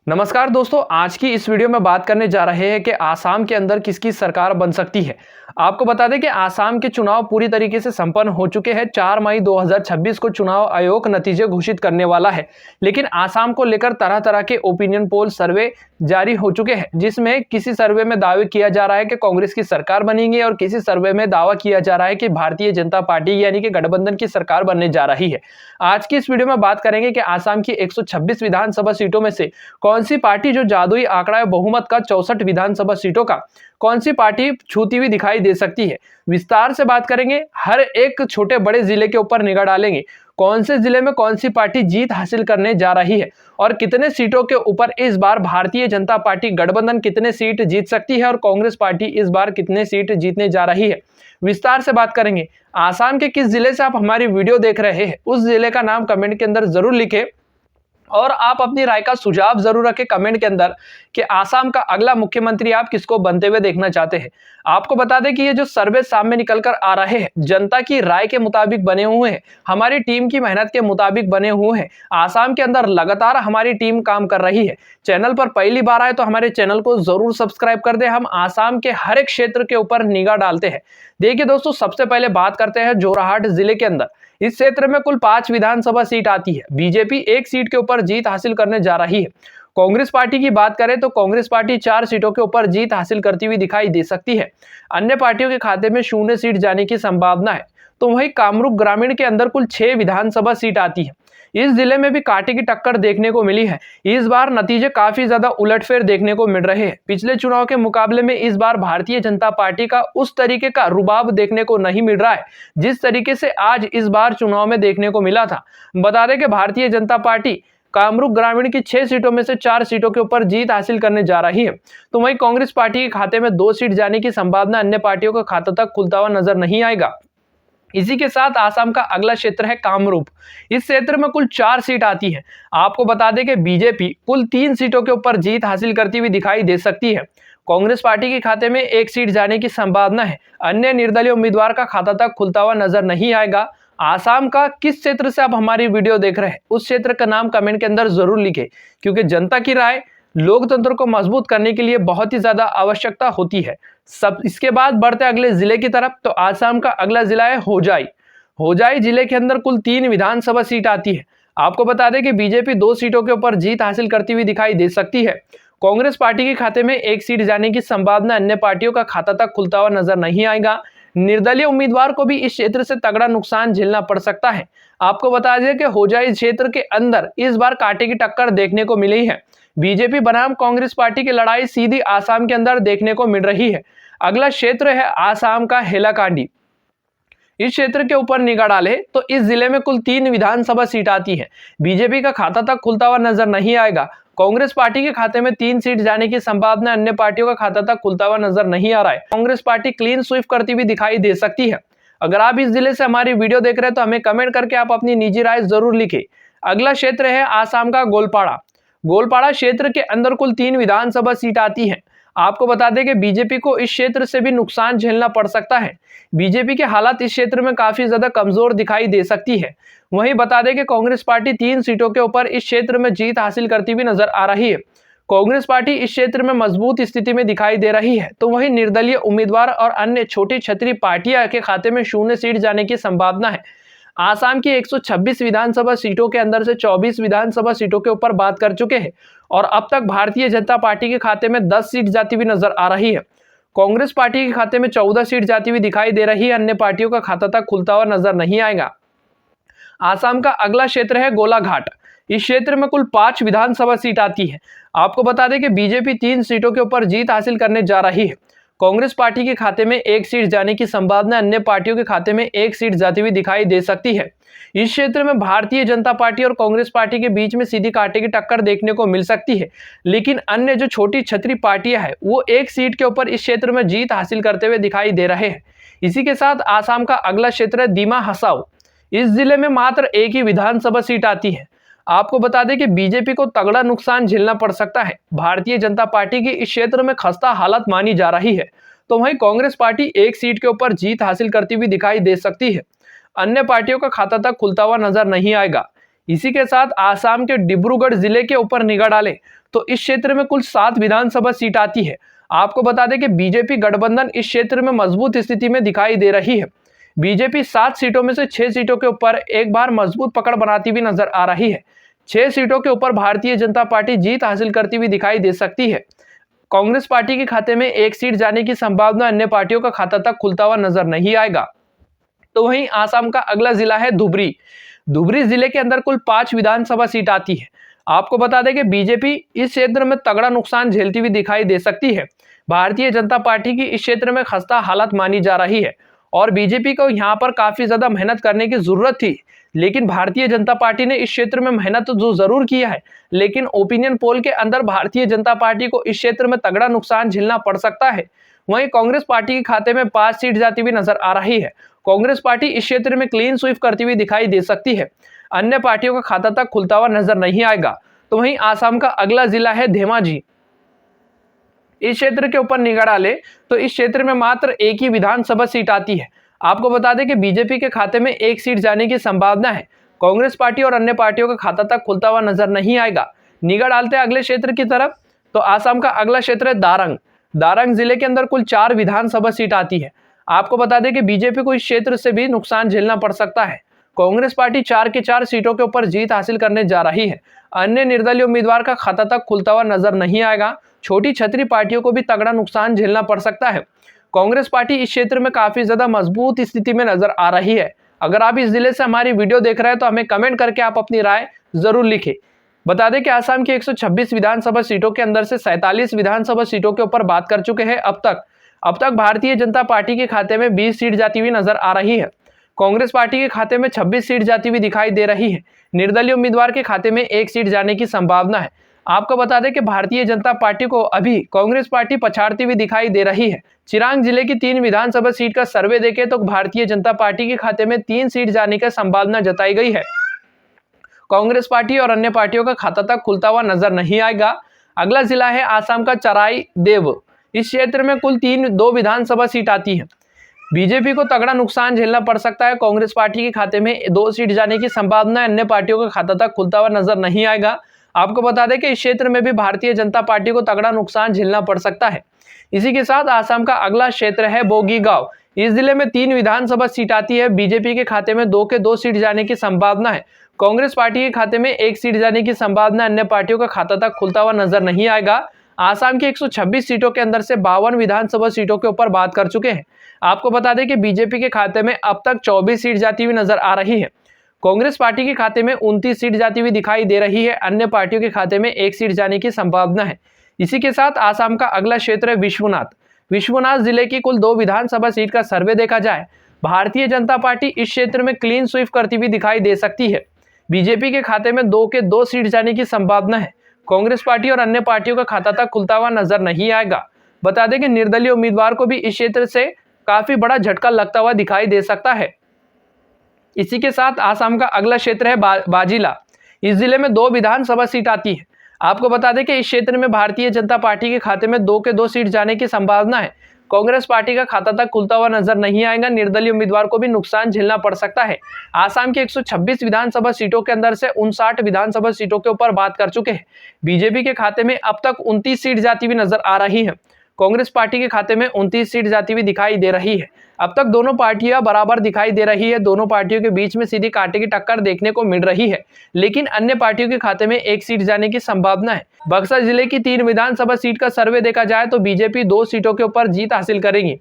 नमस्कार दोस्तों, आज की इस वीडियो में बात करने जा रहे हैं कि आसाम के अंदर किसकी सरकार बन सकती है। आपको बता दें कि आसाम के चुनाव पूरी तरीके से संपन्न हो चुके हैं। 4 मई 2026 को चुनाव आयोग नतीजे घोषित करने वाला है, लेकिन आसाम को लेकर तरह तरह के ओपिनियन पोल सर्वे जारी हो चुके हैं, जिसमें किसी सर्वे में दावे किया जा रहा है कि कांग्रेस की सरकार बनेगी और किसी सर्वे में दावा किया जा रहा है कि भारतीय जनता पार्टी यानी कि गठबंधन की सरकार बनने जा रही है। आज की इस वीडियो में बात करेंगे कि आसाम की 126 विधानसभा सीटों में से कौन सी पार्टी जो जादुई आंकड़ा है बहुमत का 64 विधानसभा सीटों का, कौन सी पार्टी छूती हुई दिखाई दे सकती है। विस्तार से बात करेंगे, हर एक छोटे बड़े जिले के ऊपर निगाह डालेंगे, कौन से जिले में कौन सी पार्टी जीत हासिल करने जा रही है और कितने सीटों के ऊपर इस बार भारतीय जनता पार्टी गठबंधन कितने सीट जीत सकती है और कांग्रेस पार्टी इस बार कितने सीट जीतने जा रही है। विस्तार से बात करेंगे। आसाम के किस जिले से आप हमारी वीडियो देख रहे हैं, उस जिले का नाम कमेंट के अंदर जरूर लिखें और आप अपनी राय का सुझाव जरूर रखें कमेंट के अंदर कि आसाम का अगला मुख्यमंत्री आप किसको बनते हुए देखना चाहते हैं। आपको बता दें कि ये जो सर्वे सामने निकल कर आ रहे हैं जनता की राय के मुताबिक बने हुए हैं, हमारी टीम की मेहनत के मुताबिक बने हुए हैं। आसाम के अंदर लगातार हमारी टीम काम कर रही है। चैनल पर पहली बार आए तो हमारे चैनल को जरूर सब्सक्राइब कर दे। हम आसाम के हर एक क्षेत्र के ऊपर निगाह डालते हैं। देखिए दोस्तों, सबसे पहले बात करते हैं जोरहाट जिले के अंदर। इस क्षेत्र में कुल 5 विधानसभा सीट आती है। बीजेपी 1 सीट के ऊपर जीत हासिल करने जा रही है। कांग्रेस पार्टी की बात करें तो कांग्रेस पार्टी 4 सीटों के ऊपर जीत हासिल करती हुई दिखाई दे सकती है। अन्य पार्टियों के खाते में 0 सीट जाने की संभावना है। तो वहीं कामरूप ग्रामीण के अंदर कुल 6 विधानसभा सीट आती है। इस जिले में भी कांटे की टक्कर देखने को मिली है। इस बार नतीजे काफी ज्यादा उलटफेर देखने को मिल रहे हैं। पिछले चुनाव के मुकाबले में इस बार भारतीय जनता पार्टी का उस तरीके का रुबाब देखने को नहीं मिल रहा है जिस तरीके से आज इस बार चुनाव में देखने को मिला था। बता दें कि भारतीय जनता पार्टी कामरूप ग्रामीण की 6 सीटों में से 4 सीटों के ऊपर जीत हासिल करने जा रही है। तो वहीं कांग्रेस पार्टी के खाते में 2 सीट जाने की संभावना अन्य पार्टियों का खाता तक खुलता हुआ नजर नहीं आएगा। इसी के साथ आसाम का अगला क्षेत्र है कामरूप। इस क्षेत्र में कुल 4 सीट आती है। आपको बता दें कि बीजेपी कुल 3 सीटों के ऊपर जीत हासिल करती हुई दिखाई दे सकती है। कांग्रेस पार्टी के खाते में 1 सीट जाने की संभावना है। अन्य निर्दलीय उम्मीदवार का खाता तक खुलता हुआ नजर नहीं आएगा। आसाम का किस क्षेत्र से आप हमारी वीडियो देख रहे हैं, उस क्षेत्र का नाम कमेंट के अंदर जरूर लिखें, क्योंकि जनता की राय लोकतंत्र को मजबूत करने के लिए बहुत ही ज्यादा आवश्यकता होती है। सब इसके बाद बढ़ते अगले जिले की तरफ। तो आसाम का अगला जिला है होजाई। होजाई जिले के अंदर कुल 3 विधानसभा सीट आती है। आपको बता दें कि बीजेपी 2 सीटों के ऊपर जीत हासिल करती हुई दिखाई दे सकती है। कांग्रेस पार्टी के खाते में 1 सीट जाने की संभावना अन्य पार्टियों का खाता तक खुलता हुआ नजर नहीं आएगा। निर्दलीय उम्मीदवार को भी इस क्षेत्र से तगड़ा नुकसान झेलना पड़ सकता है। आपको बता दें कि होजाई क्षेत्र के अंदर इस बार कांटे की टक्कर देखने को मिली है। बीजेपी बनाम कांग्रेस पार्टी की लड़ाई सीधी आसाम के अंदर देखने को मिल रही है। अगला क्षेत्र है आसाम का हेलाकांडी। इस क्षेत्र के ऊपर निगाह डाले तो इस जिले में कुल 3 विधानसभा सीट आती है। बीजेपी का खाता तक खुलता हुआ नजर नहीं आएगा। कांग्रेस पार्टी के खाते में 3 सीट जाने की संभावना, अन्य पार्टियों का खाता तक खुलता हुआ नजर नहीं आ रहा है। कांग्रेस पार्टी क्लीन स्वीप करती हुई दिखाई दे सकती है। अगर आप इस जिले से हमारी वीडियो देख रहे हैं तो हमें कमेंट करके आप अपनी निजी राय जरूर लिखें। अगला क्षेत्र है आसाम का गोलपाड़ा। गोलपाड़ा क्षेत्र के अंदर कुल 3 विधानसभा सीट आती है। आपको बता दें कि बीजेपी को इस क्षेत्र से भी नुकसान झेलना पड़ सकता है। बीजेपी के हालात इस क्षेत्र में काफी ज्यादा कमजोर दिखाई दे सकती है। वहीं बता दें कि कांग्रेस पार्टी 3 सीटों के ऊपर इस क्षेत्र में जीत हासिल करती हुई नजर आ रही है। कांग्रेस पार्टी इस क्षेत्र में मजबूत स्थिति में दिखाई दे रही है। तो वहीं निर्दलीय उम्मीदवार और अन्य छोटी छतरी पार्टियां के खाते में 0 सीट जाने की संभावना है। आसाम की 126 विधानसभा सीटों के अंदर से 24 विधानसभा सीटों के ऊपर बात कर चुके हैं और अब तक भारतीय जनता पार्टी के खाते में 10 सीट जाती हुई नजर आ रही है। कांग्रेस पार्टी के खाते में 14 सीट जाती हुई दिखाई दे रही है। अन्य पार्टियों का खाता तक खुलता हुआ नजर नहीं आएगा। आसाम का अगला क्षेत्र है गोलाघाट। इस क्षेत्र में कुल 5 विधानसभा सीट आती है। आपको बता दें कि बीजेपी 3 सीटों के ऊपर जीत हासिल करने जा रही है। कांग्रेस पार्टी के खाते में 1 सीट जाने की संभावना, अन्य पार्टियों के खाते में 1 सीट जाती हुई दिखाई दे सकती है। इस क्षेत्र में भारतीय जनता पार्टी और कांग्रेस पार्टी के बीच में सीधी कांटे की टक्कर देखने को मिल सकती है, लेकिन अन्य जो छोटी छतरी पार्टियां हैं वो 1 सीट के ऊपर इस क्षेत्र में जीत हासिल करते हुए दिखाई दे रहे हैं। इसी के साथ आसाम का अगला क्षेत्र है दीमा हसाओ। इस जिले में मात्र 1 ही विधानसभा सीट आती है। आपको बता दें कि बीजेपी को तगड़ा नुकसान झेलना पड़ सकता है। भारतीय जनता पार्टी की इस क्षेत्र में खस्ता हालत मानी जा रही है। तो वहीं कांग्रेस पार्टी 1 सीट के ऊपर जीत हासिल करती हुई दिखाई दे सकती है। अन्य पार्टियों का खाता तक खुलता हुआ नजर नहीं आएगा। इसी के साथ आसाम के डिब्रूगढ़ जिले के ऊपर निगाह डालें तो इस क्षेत्र में कुल 7 विधानसभा सीट आती है। आपको बता दें कि बीजेपी गठबंधन इस क्षेत्र में मजबूत स्थिति में दिखाई दे रही है। बीजेपी 7 सीटों में से 6 सीटों के ऊपर एक बार मजबूत पकड़ बनाती हुई नजर आ रही है। 6 सीटों के ऊपर भारतीय जनता पार्टी जीत हासिल करती हुई दिखाई दे सकती है। कांग्रेस पार्टी के खाते में एक सीट जाने की संभावना अन्य पार्टियों का खाता तक खुलता हुआ नजर नहीं आएगा। तो वहीं आसाम का अगला जिला है धुबरी। धुबरी जिले के अंदर कुल 5 विधानसभा सीट आती है। आपको बता दें कि बीजेपी इस क्षेत्र में तगड़ा नुकसान झेलती हुई दिखाई दे सकती है। भारतीय जनता पार्टी की इस क्षेत्र में खस्ता हालत मानी जा रही है और बीजेपी को यहां पर काफी ज्यादा मेहनत करने की जरूरत थी, लेकिन भारतीय जनता पार्टी ने इस क्षेत्र में मेहनत तो जरूर किया है, लेकिन ओपिनियन पोल के अंदर भारतीय जनता पार्टी को इस क्षेत्र में तगड़ा नुकसान झेलना पड़ सकता है। वहीं कांग्रेस पार्टी के खाते में 5 सीट जाती हुई नजर आ रही है। कांग्रेस पार्टी इस क्षेत्र में क्लीन स्वीप करती हुई दिखाई दे सकती है। अन्य पार्टियों का खाता तक खुलता हुआ नजर नहीं आएगा। तो वहीं आसाम का अगला जिला है धेमाजी। इस क्षेत्र के ऊपर निगाह डालें तो इस क्षेत्र में मात्र एक ही विधानसभा सीट आती है। आपको बता दें कि बीजेपी के खाते में एक सीट जाने की संभावना है। कांग्रेस पार्टी और अन्य पार्टियों का खाता तक खुलता हुआ नजर नहीं आएगा। निगाह डालते हैं अगले क्षेत्र की तरफ तो आसाम का अगला क्षेत्र है दारंग। दारंग जिले के अंदर कुल 4 विधानसभा सीट आती है। आपको बता दें कि बीजेपी को इस क्षेत्र से भी नुकसान झेलना पड़ सकता है। कांग्रेस पार्टी 4 की 4 सीटों के ऊपर जीत हासिल करने जा रही है। अन्य निर्दलीय उम्मीदवार का खाता तक खुलता हुआ नजर नहीं आएगा। छोटी छतरी पार्टियों को भी तगड़ा नुकसान झेलना पड़ सकता है। कांग्रेस पार्टी इस क्षेत्र में काफी ज्यादा मजबूत स्थिति में नजर आ रही है। अगर आप इस जिले से हमारी वीडियो देख रहे हैं तो हमें कमेंट करके आप अपनी राय जरूर लिखें। बता दें कि आसाम की 126 विधानसभा सीटों के अंदर से 47 विधानसभा सीटों के ऊपर बात कर चुके हैं अब तक भारतीय जनता पार्टी के खाते में 20 सीट जाती हुई नजर आ रही है। कांग्रेस पार्टी के खाते में 26 सीट जाती हुई दिखाई दे रही है। निर्दलीय उम्मीदवार के खाते में 1 सीट जाने की संभावना है। आपको बता दें कि भारतीय जनता पार्टी को अभी कांग्रेस पार्टी पछाड़ती हुई दिखाई दे रही है। चिरांग जिले की 3 विधानसभा सीट का सर्वे देखें तो भारतीय जनता पार्टी के खाते में 3 सीट जाने की संभावना जताई गई है। कांग्रेस पार्टी और अन्य पार्टियों का खाता तक खुलता हुआ नजर नहीं आएगा। अगला जिला है आसाम का चराई देव। इस क्षेत्र में कुल 2 विधानसभा सीट आती है। बीजेपी को तगड़ा नुकसान झेलना पड़ सकता है। कांग्रेस पार्टी के खाते में 2 सीट जाने की संभावना है। अन्य पार्टियों का खाता तक खुलता हुआ नजर नहीं आएगा। आपको बता दें कि इस क्षेत्र में भी भारतीय जनता पार्टी को तगड़ा नुकसान झेलना पड़ सकता है। इसी के साथ आसाम का अगला क्षेत्र है बोगीगांव। इस जिले में 3 विधानसभा सीट आती है। बीजेपी के खाते में 2 के 2 सीट जाने की संभावना है। कांग्रेस पार्टी के खाते में 1 सीट जाने की संभावना। अन्य पार्टियों का खाता तक खुलता हुआ नजर नहीं आएगा। आसाम की 126 सीटों के अंदर से 52 विधानसभा सीटों के ऊपर बात कर चुके हैं। आपको बता दें कि बीजेपी के खाते में अब तक 24 सीट जाती हुई नजर आ रही है। कांग्रेस पार्टी के खाते में 29 सीट जाती हुई दिखाई दे रही है। अन्य पार्टियों के खाते में 1 सीट जाने की संभावना है। इसी के साथ आसाम का अगला क्षेत्र है विश्वनाथ जिले की कुल 2 विधानसभा सीट का सर्वे देखा जाए, भारतीय जनता पार्टी इस क्षेत्र में क्लीन स्वीप करती हुई दिखाई दे सकती है। बीजेपी के खाते में 2 के 2 सीट जाने की संभावना है। कांग्रेस पार्टी और अन्य पार्टियों का खाता तक खुलता हुआ नजर नहीं आएगा। बता दें कि निर्दलीय उम्मीदवार को भी इस क्षेत्र से काफी बड़ा झटका लगता हुआ दिखाई दे सकता है। इसी के साथ आसाम का अगला क्षेत्र है बाजिला। इस जिले में 2 विधानसभा सीट आती है। आपको बता दें कि इस क्षेत्र में भारतीय जनता पार्टी के खाते में 2 के 2 सीट जाने की संभावना है। कांग्रेस पार्टी का खाता तक खुलता हुआ नजर नहीं आएगा। निर्दलीय उम्मीदवार को भी नुकसान झेलना पड़ सकता है। आसाम की 126 विधानसभा सीटों के अंदर से 59 विधानसभा सीटों के ऊपर बात कर चुके हैं। बीजेपी के खाते में अब तक 29 सीट जाती हुई नजर आ रही है। कांग्रेस पार्टी के खाते में 29 सीट जाती हुई दिखाई दे रही है। अब तक दोनों पार्टियां बराबर दिखाई दे रही है। दोनों पार्टियों के बीच में सीधी कांटे की टक्कर देखने को मिल रही है, लेकिन अन्य पार्टियों के खाते में 1 सीट जाने की संभावना है। बक्सर जिले की 3 विधानसभा सीट का सर्वे देखा जाए तो बीजेपी 2 सीटों के ऊपर जीत हासिल करेगी।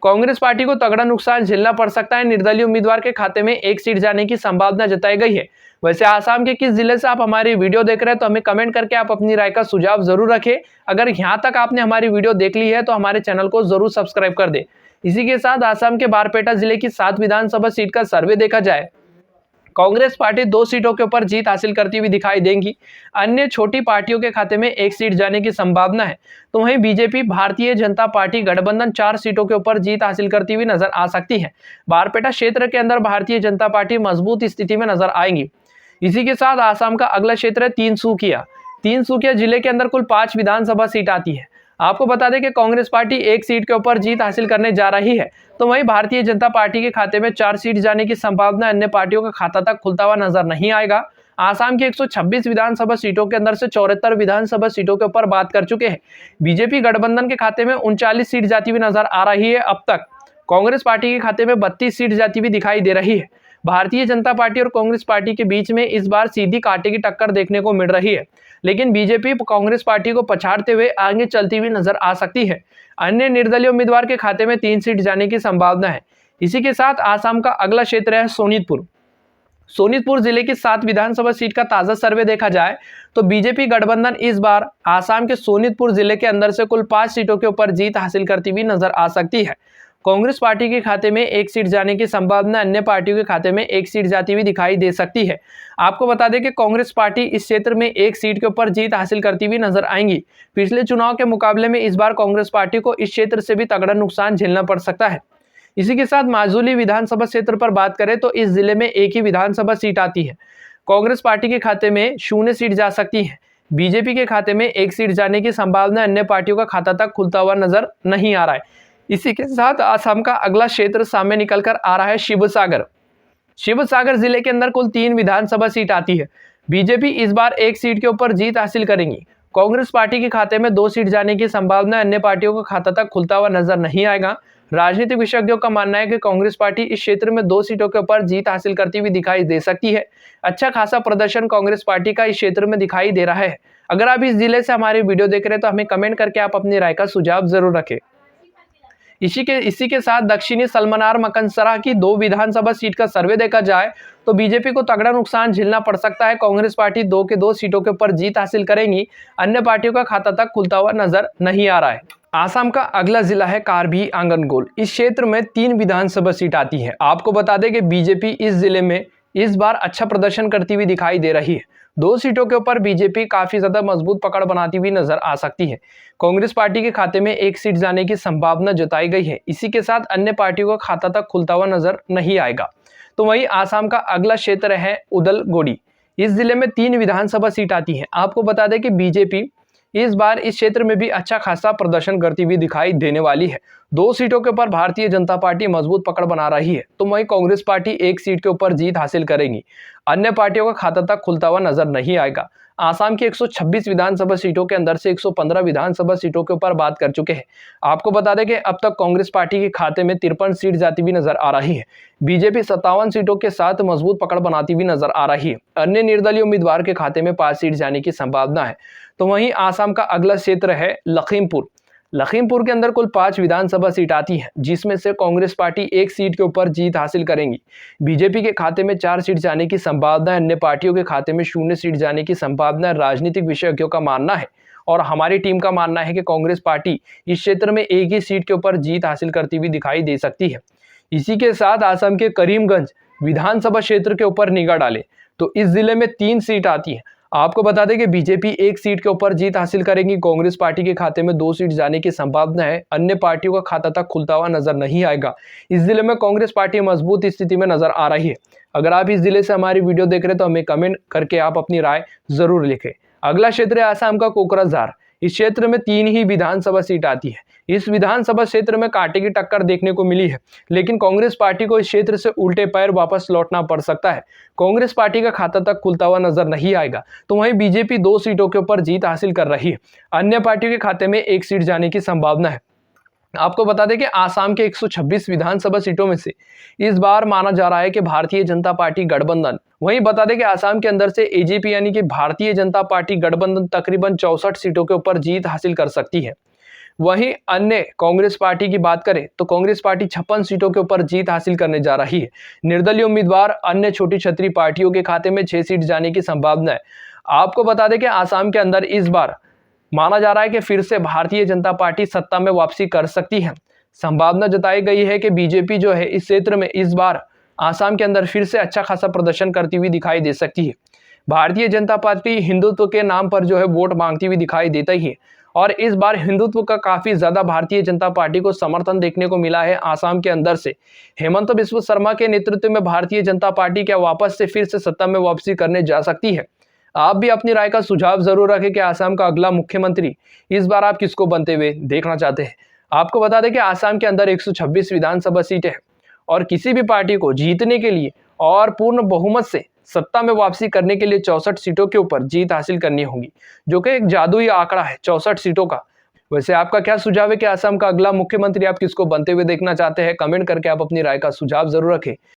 कांग्रेस पार्टी को तगड़ा नुकसान झेलना पड़ सकता है। निर्दलीय उम्मीदवार के खाते में 1 सीट जाने की संभावना जताई गई है। वैसे आसाम के किस जिले से आप हमारी वीडियो देख रहे हैं तो हमें कमेंट करके आप अपनी राय का सुझाव जरूर रखें। अगर यहाँ तक आपने हमारी वीडियो देख ली है तो हमारे चैनल को जरूर सब्सक्राइब कर दे। इसी के साथ आसाम के बारपेटा जिले की 7 विधानसभा सीट का सर्वे देखा जाए, कांग्रेस पार्टी 2 सीटों के ऊपर जीत हासिल करती हुई दिखाई देंगी। अन्य छोटी पार्टियों के खाते में 1 सीट जाने की संभावना है। तो वहीं बीजेपी भारतीय जनता पार्टी गठबंधन 4 सीटों के ऊपर जीत हासिल करती हुई नजर आ सकती है। बारपेटा क्षेत्र के अंदर भारतीय जनता पार्टी मजबूत स्थिति में नजर आएंगी। इसी के साथ आसाम का अगला क्षेत्र है तीनसुकिया जिले के अंदर कुल 5 विधानसभा सीट आती है। आपको बता दें कि कांग्रेस पार्टी 1 सीट के ऊपर जीत हासिल करने जा रही है। तो वहीं भारतीय जनता पार्टी के खाते में 4 सीट जाने की संभावना। अन्य पार्टियों का खाता तक खुलता हुआ नजर नहीं आएगा। आसाम की 126 विधानसभा सीटों के अंदर से 74 विधानसभा सीटों के ऊपर बात कर चुके हैं। बीजेपी गठबंधन के खाते में 39 सीट जाती हुई नजर आ रही है। अब तक कांग्रेस पार्टी के खाते में 32 सीट जाती हुई दिखाई दे रही है। भारतीय जनता पार्टी और कांग्रेस पार्टी के बीच में इस बार सीधी कांटे की टक्कर देखने को मिल रही है, लेकिन बीजेपी कांग्रेस पार्टी को पछाड़ते हुए आगे चलती हुई नजर आ सकती है। अन्य निर्दलीय उम्मीदवार के खाते में 3 सीट जाने की संभावना है। इसी के साथ आसाम का अगला क्षेत्र है सोनितपुर। सोनितपुर जिले की 7 विधानसभा सीट का ताजा सर्वे देखा जाए तो बीजेपी गठबंधन इस बार आसाम के सोनितपुर जिले के अंदर से कुल 5 सीटों के ऊपर जीत हासिल करती हुई नजर आ सकती है। कांग्रेस पार्टी के खाते में 1 सीट जाने की संभावना अन्य पार्टियों के खाते में 1 सीट जाती हुई दिखाई दे सकती है। आपको बता दें कि कांग्रेस पार्टी इस क्षेत्र में 1 सीट के ऊपर जीत हासिल करती हुई नजर आएंगी। पिछले चुनाव के मुकाबले में इस बार कांग्रेस पार्टी को इस क्षेत्र से भी तगड़ा नुकसान झेलना पड़ सकता है। इसी के साथ माजुली विधानसभा क्षेत्र पर बात करें तो इस जिले में एक ही विधानसभा सीट आती है। कांग्रेस पार्टी के खाते में 0 सीट जा सकती है। बीजेपी के खाते में 1 सीट जाने की संभावना अन्य पार्टियों का खाता तक खुलता हुआ नजर नहीं आ रहा है। इसी के साथ आसाम का अगला क्षेत्र सामने निकलकर आ रहा है शिवसागर। शिवसागर जिले के अंदर कुल 3 विधानसभा सीट आती है। बीजेपी इस बार 1 सीट के ऊपर जीत हासिल करेंगी। कांग्रेस पार्टी के खाते में 2 सीट जाने की संभावना अन्य पार्टियों का खाता तक खुलता हुआ नजर नहीं आएगा। राजनीतिक विशेषज्ञों का मानना है कि कांग्रेस पार्टी इस क्षेत्र में 2 सीटों के ऊपर जीत हासिल करती हुई दिखाई दे सकती है। अच्छा खासा प्रदर्शन कांग्रेस पार्टी का इस क्षेत्र में दिखाई दे रहा है। अगर आप इस जिले से हमारी वीडियो देख रहे हैं तो हमें कमेंट करके आप अपनी राय का सुझाव जरूर रखें। इसी के साथ दक्षिणी सलमनार मकनसरा की 2 विधानसभा सीट का सर्वे देखा जाए तो बीजेपी को तगड़ा नुकसान झेलना पड़ सकता है। कांग्रेस पार्टी 2 के 2 सीटों के ऊपर जीत हासिल करेंगी। अन्य पार्टियों का खाता तक खुलता हुआ नजर नहीं आ रहा है। आसाम का अगला जिला है कार्बी आंगनगोल। इस क्षेत्र में 3 विधानसभा सीट आती है। आपको बता दें कि बीजेपी इस जिले में इस बार अच्छा प्रदर्शन करती हुई दिखाई दे रही है। 2 सीटों के ऊपर बीजेपी काफी ज्यादा मजबूत पकड़ बनाती हुई नजर आ सकती है। कांग्रेस पार्टी के खाते में 1 सीट जाने की संभावना जताई गई है। इसी के साथ अन्य पार्टियों का खाता तक खुलता हुआ नजर नहीं आएगा। तो वहीं आसाम का अगला क्षेत्र है उदलगोडी। इस जिले में 3 विधानसभा सीट आती है। आपको बता दें कि बीजेपी इस बार इस क्षेत्र में भी अच्छा खासा प्रदर्शन करती हुई दिखाई देने वाली है। 2 सीटों के ऊपर भारतीय जनता पार्टी मजबूत पकड़ बना रही है, तो वहीं कांग्रेस पार्टी 1 सीट के ऊपर जीत हासिल करेगी। अन्य पार्टियों का खाता तक खुलता हुआ नजर नहीं आएगा। आसाम की 126 विधानसभा सीटों के अंदर से 115 विधानसभा सीटों के ऊपर बात कर चुके हैं। आपको बता दें कि अब तक कांग्रेस पार्टी के खाते में 53 सीट जाती हुई नजर आ रही है। बीजेपी 57 सीटों के साथ मजबूत पकड़ बनाती हुई नजर आ रही है। अन्य निर्दलीय उम्मीदवार के खाते में 5 सीट जाने की संभावना है। तो वहीं आसाम का अगला क्षेत्र है लखीमपुर। लखीमपुर के अंदर कुल 5 विधानसभा सीट आती है, जिसमें से कांग्रेस पार्टी 1 सीट के ऊपर जीत हासिल करेंगी। बीजेपी के खाते में 4 सीट जाने की संभावना है। अन्य पार्टियों के खाते में 0 सीट जाने की संभावना राजनीतिक विशेषज्ञों का मानना है और हमारी टीम का मानना है कि कांग्रेस पार्टी इस क्षेत्र में 1 ही सीट के ऊपर जीत हासिल करती हुई दिखाई दे सकती है। इसी के साथ आसाम के करीमगंज विधानसभा क्षेत्र के ऊपर निगाह डालें तो इस जिले में 3 सीट आती है। आपको बता दें कि बीजेपी 1 सीट के ऊपर जीत हासिल करेगी। कांग्रेस पार्टी के खाते में 2 सीट जाने की संभावना है। अन्य पार्टियों का खाता तक खुलता हुआ नजर नहीं आएगा। इस जिले में कांग्रेस पार्टी मजबूत स्थिति में नजर आ रही है। अगर आप इस जिले से हमारी वीडियो देख रहे हैं तो हमें कमेंट करके आप अपनी राय जरूर लिखें। अगला क्षेत्र है आसाम का कोकराझार। इस क्षेत्र में 3 ही विधानसभा सीट आती है। इस विधानसभा क्षेत्र में कांटे की टक्कर देखने को मिली है, लेकिन कांग्रेस पार्टी को इस क्षेत्र से उल्टे पैर वापस लौटना पड़ सकता है। कांग्रेस पार्टी का खाता तक खुलता हुआ नजर नहीं आएगा। तो वहीं बीजेपी 2 सीटों के ऊपर जीत हासिल कर रही है। अन्य पार्टियों के खाते में 1 सीट जाने की संभावना है। आपको बता दें कि आसाम के 126 विधानसभा सीटों में से इस बार माना जा रहा है कि भारतीय जनता पार्टी गठबंधन, वहीं बता दें कि आसाम के अंदर से एजेपी यानी कि भारतीय जनता पार्टी गठबंधन तकरीबन 64 सीटों के ऊपर जीत हासिल कर सकती है। वहीं अन्य कांग्रेस पार्टी की बात करें तो कांग्रेस पार्टी 56 सीटों के ऊपर जीत हासिल करने जा रही है। निर्दलीय उम्मीदवार अन्य छोटी छतरी पार्टियों के खाते में 6 सीट जाने की संभावना है। आपको बता दें कि आसाम के अंदर इस बार माना जा रहा है कि फिर से भारतीय जनता पार्टी सत्ता में वापसी कर सकती है। संभावना जताई गई है कि बीजेपी जो है इस क्षेत्र में इस बार आसाम के अंदर फिर से अच्छा खासा प्रदर्शन करती हुई दिखाई दे सकती है। भारतीय जनता पार्टी हिंदुत्व के नाम पर जो है वोट मांगती हुई दिखाई देता ही है और इस बार हिंदुत्व का काफी ज्यादा भारतीय जनता पार्टी को समर्थन देखने को मिला है आसाम के अंदर से। हेमंत बिस्व शर्मा के नेतृत्व में भारतीय जनता पार्टी क्या वापस से फिर से सत्ता में वापसी करने जा सकती है? आप भी अपनी राय का सुझाव जरूर रखें कि आसाम का अगला मुख्यमंत्री इस बार आप किसको बनते हुए देखना चाहते हैं। आपको बता दें कि आसाम के अंदर 126 विधानसभा सीटें हैं और किसी भी पार्टी को जीतने के लिए और पूर्ण बहुमत से सत्ता में वापसी करने के लिए 64 सीटों के ऊपर जीत हासिल करनी होगी, जो कि एक जादुई आंकड़ा है 64 सीटों का। वैसे आपका क्या सुझाव है कि असम का अगला मुख्यमंत्री आप किसको बनते हुए देखना चाहते हैं? कमेंट करके आप अपनी राय का सुझाव जरूर रखें।